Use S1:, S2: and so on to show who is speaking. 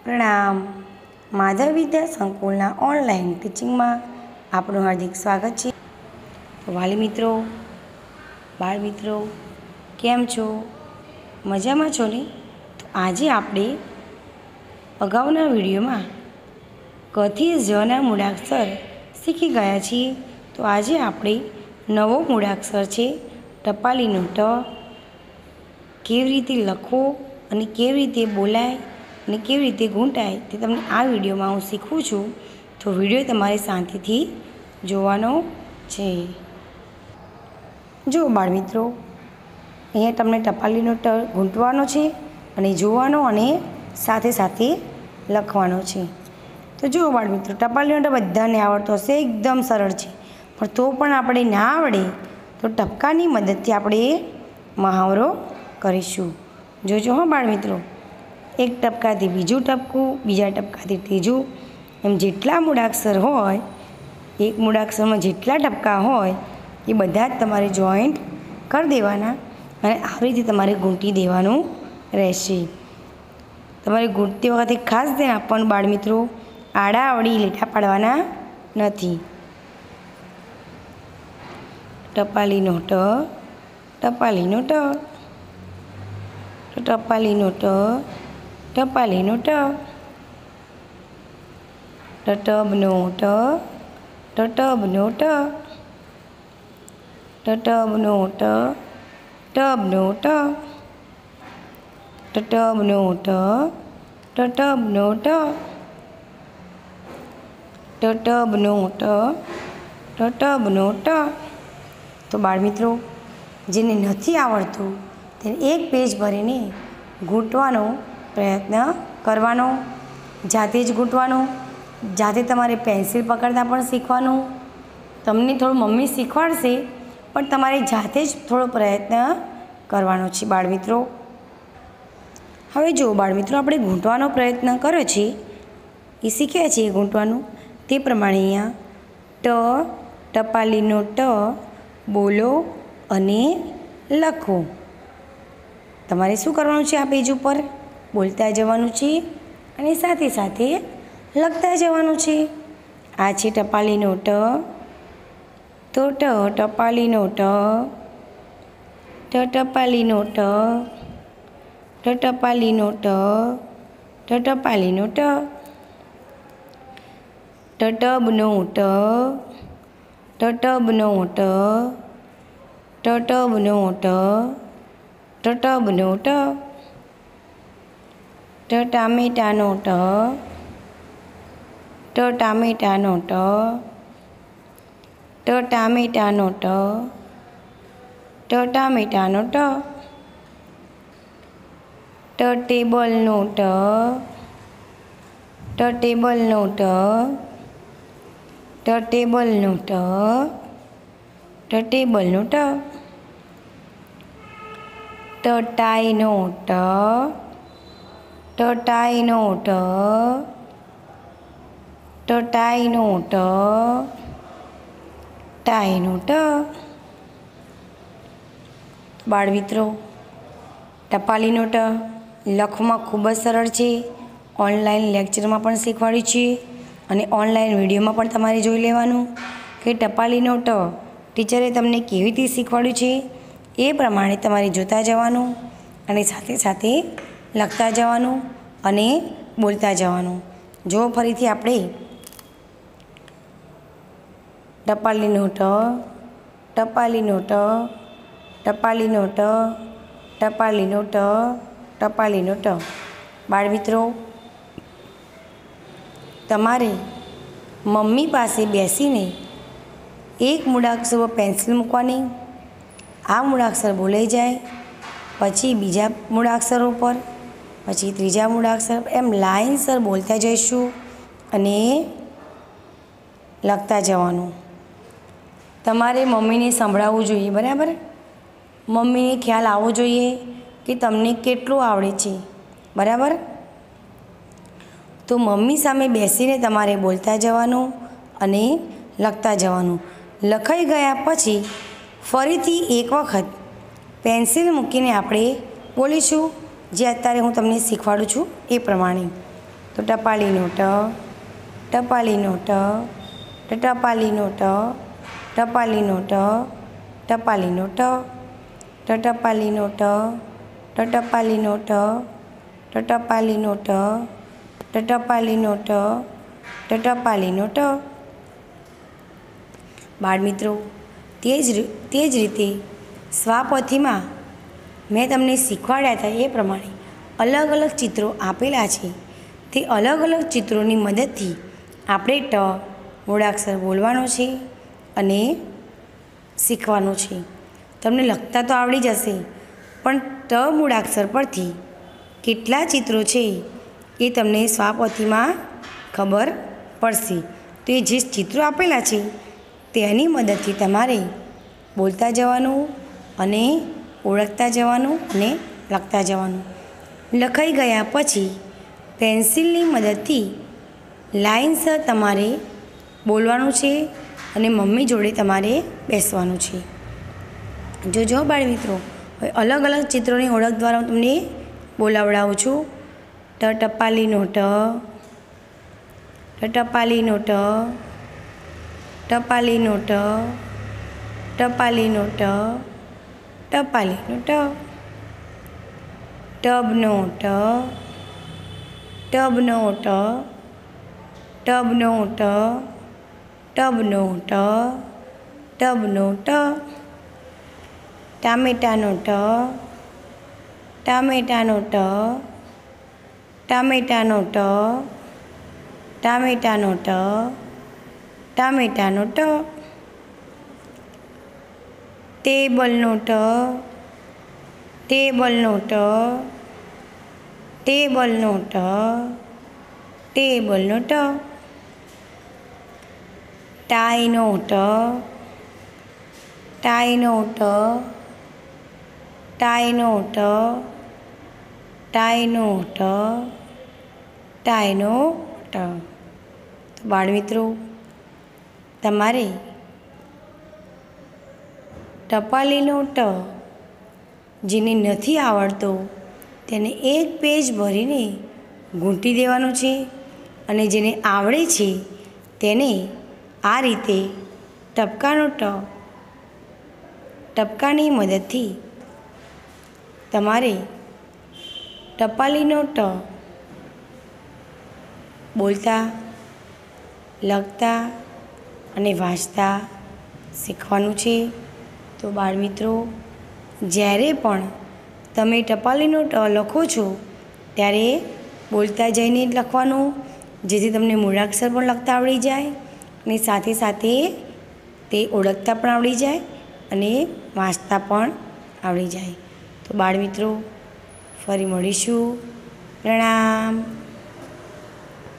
S1: प्रणाम। माधव विद्या संकुलना online teaching में आपनु हार्दिक स्वागत है। तो वाली मित्रों, बाळ मित्रों, केम छो? मजा में छो ने? तो आज आपणे अगाउना विडियो में क थी ज मूळाक्षर शीखी गया छीए। तो आज आपणे नवो मूळाक्षर छे टपालीनो ट। केवी रीते लखवो अने केवी रीते बोलाय अने केवी रीते गूंटाय ते तमने आ विडियो में हूँ शीखवुं छुं। तो विडियो तमारे शांतिथी जोवानो छे। जो बाळ मित्रों, अहींया तमने टपालीनो ट गूंटवानो छे अने जोवानो अने साथे साथे लखवानो छे। तो जो बाळ मित्रों, टपालीनो ट बधाने आवडतो हशे, एकदम सरळ छे। पण तो पण आपणे ना आवडे तो टपकानी मददथी आपणे महावरो करीशुं। जोजो हाँ बाळ मित्रों, एक टपकाथी बीजू टपकू, बीजा टपकाथी तीजू, एम जेटला मूळाक्षर होय, एक मूळाक्षर में जेटला टपका होय ए बधा ज तमारे जॉइंट कर देवाना अने आ रीते तमारे गूंटी देवानुं रहेशे। तमारे गूंटती वखते खास ध्यान आपवानुं बाळ मित्रों, आड़ा अवળી લીટા પાડવાના નથી। टपालीनो ट, टपालीनो ट, टपालीनो ट, टपालीनो ट, टटबनो ट, टटबनो ट, टटबनो ट, टबनो ट, टटबनो ट, टटबनो ट, टटबनो ट, टटबनो ट। तो बाळ मित्रों, जेने नथी आवडतुं तेने एक पेज भरीने गूंटवानो प्रयत्न करवानो, जाते ज गूंटवानो, जाते तमारे पेन्सिल पकड़ता पण शीखवानुं। तमने थोड़ुं मम्मी शीखवाड़शे पण तमारे जाते ज थोड़ो प्रयत्न करवानो छे बाळ मित्रों। हवे जो बाळ मित्रों, आपणे गूंटवानो प्रयत्न कर्यो छे, ए शीख्या छीए गूंटवानुं, ते प्रमाणे अहींया ट, टपालीनो ट बोलो अने लखो। तमारे शुं करवानुं छे? आ पेज पर बोलता जवानुं छे अने साथे साथे लखता जवानुं छे। आ छे टपालीनो ट, तो ट टपालीनो ट, ट टपालीनो ट, ट टपालीनो ट, ट टपालीनो ट, टटबनो ट, टटबनो ट, टटबनो ट, टटबनो ट, टटामेटानो ट, टटामेटानो ट, टटामेटानो ट, टटामेटानो ट, टटेबलनो ट, टटेबलनो ट, टटेबलनो ट, टटेबलनो ट, टटाईनो ट, टटाईनो ट, टटाईनो ट, टाईनो ट। बाळ मित्रों, टपालीनो ट लखवामां खूब ज सरळ छे। ऑनलाइन लेक्चर में पण शीखवाड्युं छे अने ऑनलाइन विडियो में पण तमारे जोई लेवानुं के टपालीनो ट टीचरे तमने केवी रीते शीखवाड्युं छे ए प्रमाणे तमारे जोता जवानुं अने साथे साथे लखता जवानुं अने बोलता जवानुं। जो फरीथी आपणे टपालीनो ट, टपालीनो ट, टपालीनो ट, टपालीनो ट, टपालीनो ट। बाळ मित्रों, तमारे मम्मी पासे बेसीने एक मूळाक्षर पर पेन्सिल मूकवानी, आ मूळाक्षर बोलाई जाए, पछी बीजा मूळाक्षरों पर, पछी त्रीजा मूळाक्षर, एम लाइनसर बोलता जईशुं अने लखता जवानुं। तमारे मम्मीने संभळाववुं जोईए, बराबर। मम्मीने ख्याल आववो जोईए कि तमने केटલું आवडे छे, बराबर। तो मम्मी सामे बेसीने तमारे बोलता जवानुं अने लखता जवानुं। लखाई गया पछी फरीथी एक वखत पेन्सिल मूकीने आपणे बोलीशुं, जे अत्यारे हूँ तमने शीखवाडुं छुं ए प्रमाणे। તો ટપાલીનો ટ, ટપાલીનો ટ, ટપાલીનો ટ, ટપાલીનો ટ, ટપાલીનો ટ, ટપાલીનો ટ, ટપાલીનો ટ, ટપાલીનો ટ, ટપાલીનો ટ, ટપાલીનો ટ. બાળમિત્રો, તે જ રીતે સ્વાપોથીમાં મેં તમને શીખવાડ્યા હતા એ પ્રમાણે અલગ અલગ ચિત્રો આપેલા છે. તે અલગ અલગ ચિત્રોની મદદથી આપણે ટ મૂળાક્ષર બોલવાનો છે અને શીખવાનો છે. તમને લખતા તો આવડી જશે, પણ ટ મૂળાક્ષર પરથી કેટલા ચિત્રો છે એ તમને સ્વાપોથીમાં ખબર પડશે. તો એ જે ચિત્રો આપેલા છે તેની મદદથી તમારે બોલતા જવાનું અને ઓળખતા જવાનું અને લખતા જવાનું. લખાઈ ગયા પછી પેન્સિલની મદદથી લાઇનસર તમારે બોલવાનું છે અને મમ્મી જોડે તમારે બેસવાનું છે. જો બાળમિત્રો, હવે અલગ અલગ ચિત્રોની ઓળખ દ્વારા હું તમને બોલાવડાવું છું. ટ ટપાલીનો ટ, ટપાલીનો ટ, ટપાલીનો ટ, ટપાલીનો ટ, ટપાલીનો ટ, ટબનો ટ, ટબનો ટ, ટબનો ટ, ટબનો ટ, ટબનો ટ, ટામેટાનો ટ, ટામેટાનો ટ, ટામેટાનો ટ, ટામેટાનો ટ, ટામેટાનો ટ, ટેબલનો ટ, ટેબલનો ટ, ટેબલનો ટ, ટેબલનો ટ, ટાઈનો ટ, ટાઈનો ટ, ટાઈનો ટ, ટાઈનો ટ, ટાઈનો ટ. તો બાળમિત્રો, તમારે ટપાલીનો ટ જેને નથી આવડતો તેને એક પેજ ભરીને ઘૂંટી દેવાનો છે અને જેને આવડે છે તેને આ રીતે ટપકાનો ટ, ટપકાની મદદથી તમારે ટપાલીનો ટ બોલતા, લખતા અને વાંચતા શીખવાનું છે. તો બાળમિત્રો, જ્યારે પણ તમે ટપાલીનો ટ લખો છો ત્યારે બોલતા જઈને જ લખવાનું, જેથી તમને મૂળાક્ષર પણ લખતા આવડી જાય અને સાથે સાથે તે ઓળખતા પણ આવડી જાય અને વાંચતા પણ આવડી જાય. તો બાળમિત્રો, ફરી મળીશું. પ્રણામ.